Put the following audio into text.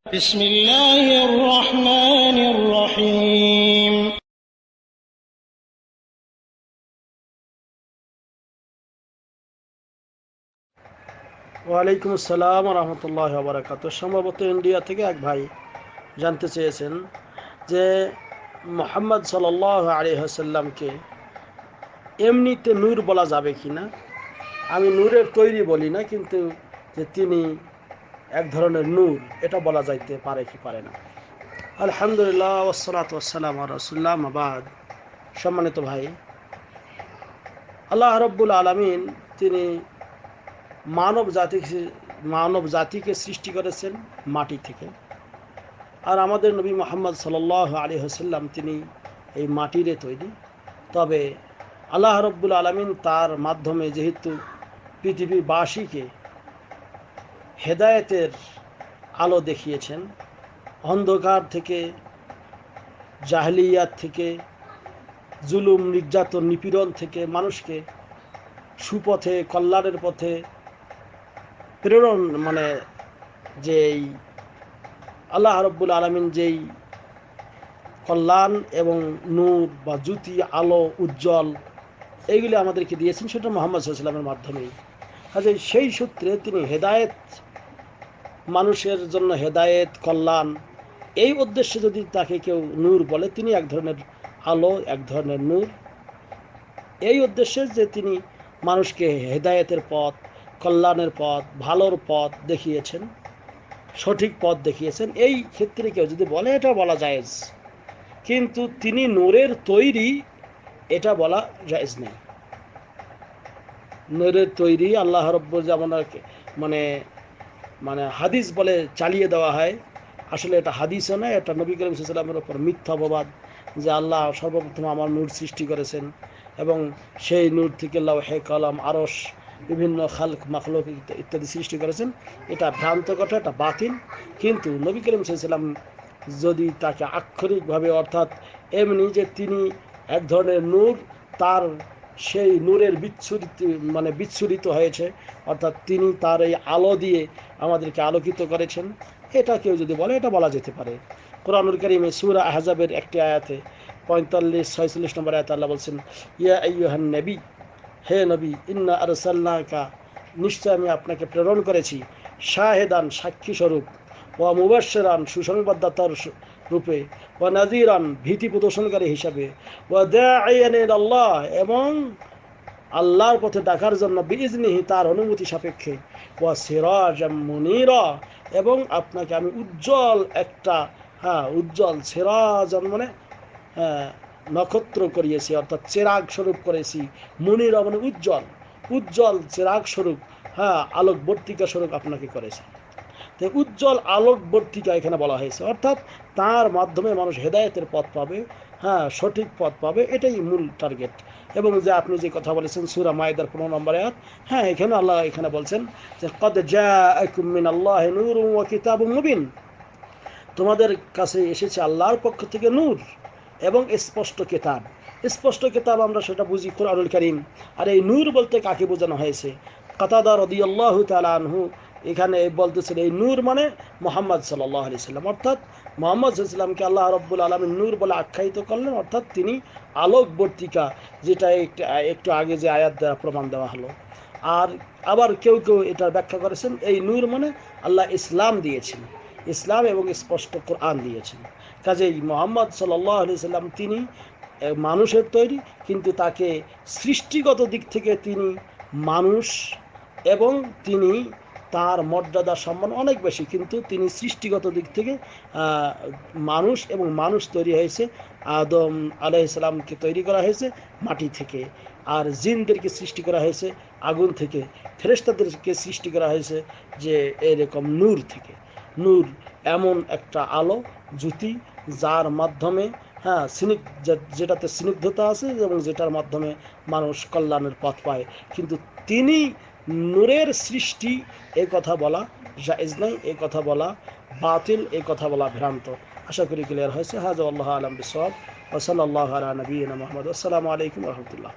بسم الله الرحمن الرحيم ওয়ালাইকুম আসসালাম রহমতুল্লাহ বারাকাত। সম্ভবত ইন্ডিয়া থেকে এক ভাই জানতে চেয়েছেন যে মোহাম্মদ সাল্লাল্লাহু আলাইহি ওয়াসাল্লামকে এমনিতে নূর বলা যাবে কি না। আমি নূরের তৈরি বলি না, কিন্তু যে তিনি এক ধরনের নূর, এটা বলা যাইতে পারে কি পারে না। আলহামদুলিল্লাহ ওয়াসসালাতু ওয়াসসালামু আলা রাসূলিল্লাহ, আম্মা বাদ। সম্মানিত ভাই, আল্লাহ রাব্বুল আলামিন তিনি মানব জাতিকে সৃষ্টি করেছেন মাটি থেকে। আর আমাদের নবী মুহাম্মদ সাল্লাল্লাহু আলাইহি ওয়াসাল্লাম তিনি এই মাটিরে তৈরি। তবে আল্লাহ রাব্বুল আলামিন তার মাধ্যমে যেহেতু পৃথিবীবাসীকে হেদায়েতের আলো দেখিয়েছেন, অন্ধকার থেকে, জাহেলিয়াত থেকে, জুলুম নির্যাতন নিপীড়ন থেকে মানুষকে সুপথে কল্যাণের পথে প্রেরণ, যেই আল্লাহ রাব্বুল আলামিন যেই কল্যাণ এবং নূর বা জ্যোতি, আলো, উজ্জ্বল এইগুলি আমাদেরকে দিয়েছেন, সেটা মুহাম্মদ সাল্লাল্লাহু আলাইহি ওয়াসাল্লামের মাধ্যমেই। কাজে সেই সূত্রে তিনি হেদায়েত, মানুষের জন্য হেদায়েত, কল্যাণ, এই উদ্দেশ্যে যদি তাকে কেউ নূর বলে, তিনি এক ধরনের আলো, এক ধরনের নূর। এই উদ্দেশ্যে যে তিনি মানুষকে হেদায়েতের পথ, কল্যাণের পথ, ভালোর পথ দেখিয়েছেন, সঠিক পথ দেখিয়েছেন, এই ক্ষেত্রে কেউ যদি বলে, এটা বলা জায়েজ। কিন্তু তিনি নূরের তৈরি, এটা বলা জায়েজ নেই। নূরের তৈরি আল্লাহ রাব্বুল যেমন মানে মানে হাদিস বলে চালিয়ে দেওয়া হয়, আসলে এটা হাদিসও নয়, এটা নবী করিম সাল্লাল্লাহু আলাইহি ওয়াসাল্লামের উপর মিথ্যা অপবাদ যে আল্লাহ সর্বপ্রথম আমার নূর সৃষ্টি করেছেন এবং সেই নূর থেকে লাওহে কলম, আরশ, বিভিন্ন খালক মাখলুক ইত্যাদি সৃষ্টি করেছেন। এটা ভ্রান্ত কথা, এটা বাতিল। কিন্তু নবী করিম সাল্লাল্লাহু আলাইহি ওয়াসাল্লাম যদি তাকে আক্ষরিকভাবে, অর্থাৎ এমনি যে তিনি এক ধরনের নূর, তার সেই নূরের বিচ্ছুরিত হয়েছে, অর্থাৎ তিনি তার এই আলো দিয়ে আমাদেরকে আলোকিত করেছেন, এটা কেউ যদি বলে, এটা বলা যেতে পারে। কোরআনুল কারীমে সূরা আহজাবের একটি আয়াতে 45-46 নম্বর আয়াতে আল্লাহ বলছেন, ইয়া আইয়ুহান নবী, হে নবী, ইন্না আরসালনাকা, নিশ্চয় আমি আপনাকে প্রেরণ করেছি, শাহেদান, সাক্ষী স্বরূপ, ওয়া মুবাশশিরান, সুসংবাদদাতার রূপে, ওয়া নাযীরান, ভীতি প্রদর্শনকারী হিসাবে, ওয়া দাঈয়ান ইলাল্লাহ, এবং আল্লাহর পথে ডাকার জন্য, বিইজনিহি, তার অনুমতি সাপেক্ষে, ওয়া সিরাজাম মুনীরা, এবং আপনাকে আমি উজ্জ্বল একটা, উজ্জ্বল, সিরাজান নক্ষত্র করিয়েছি, অর্থাৎ চেরাগ স্বরূপ করেছি। মুনীরা উজ্জ্বল, উজ্জ্বল চেরাগ স্বরূপ, আলোকবর্তিকা স্বরূপ আপনাকে করেছি। তো উজ্জ্বল আলোকবর্তিকা এখানে বলা হয়েছে, অর্থাৎ তার মাধ্যমে মানুষ হেদায়েতের পথ পাবে, সঠিক পথ পাবে, এটাই মূল টার্গেট। এবং যে আপনি যে কথা বলেছেন সূরা মাইদার 15 নম্বর আয়াত, এখানে আল্লাহ এখানে বলছেন যে কদ জাআকুম মিনাল্লাহি নূরুন ওয়া কিতাবুম মুবিন, তোমাদের কাছে এসেছে আল্লাহর পক্ষ থেকে নূর এবং স্পষ্ট কিতাব। স্পষ্ট কিতাব আমরা সেটা বুঝি কোরআনুল কারীম। আর এই নূর বলতে কাকে বোঝানো হয়েছে? কাতাদা রাদিয়াল্লাহু তাআলা আনহু এখানে বলতেছেন, এই নূর মানে মুহাম্মদ সাল্লাল্লাহু আলাইহি সাল্লাম, অর্থাৎ মুহাম্মদ সাল্লাল্লাহু আলাইহি সাল্লামকে আল্লাহ রাব্বুল আলামিন নূর বলে আখ্যায়িত করলেন, অর্থাৎ তিনি আলোকবর্তিকা, যেটা একটু আগে যে আয়াত দ্বারা প্রমাণ দেওয়া হলো। আর আবার কেউ কেউ এটার ব্যাখ্যা করেছেন, এই নূর মানে আল্লাহ ইসলাম দিয়েছেন, ইসলাম এবং স্পষ্ট কোরআন দিয়েছেন। কাজেই মুহাম্মদ সাল্লাল্লাহু আলাইহি সাল্লাম তিনি মানুষের তৈরি, কিন্তু তাকে সৃষ্টিগত দিক থেকে তিনি মানুষ, এবং তিনি তার মর্যাদা সম্মান অনেক বেশি, কিন্তু তিনি সৃষ্টিগত দিক থেকে মানুষ, এবং মানুষ তৈরি হয়েছে আদম আলাইহিস সালামকে তৈরি করা হয়েছে মাটি থেকে, আর জিনদেরকে সৃষ্টি করা হয়েছে আগুন থেকে, ফেরেশতাদেরকে সৃষ্টি করা হয়েছে যে এরকম নূর থেকে। নূর এমন একটা আলো, জ্যোতি, যার মাধ্যমে যেটাতে স্নিগ্ধতা আছে এবং যেটার মাধ্যমে মানুষ কল্যাণের পথ পায়। কিন্তু তিনি নূরের সৃষ্টি, এই কথা বলা জায়েজ নাই, এই কথা বলা বাতিল, এই কথা বলা ভ্রান্ত। আশা করি ক্লিয়ার হয়েছে। হাযা আল্লাহু আ'লাম বিসওয়াব, ওয়া সাল্লাল্লাহু আলা নবিয়িনা মুহাম্মদ। আসসালামু আলাইকুম ওয়া রাহমাতুল্লাহ।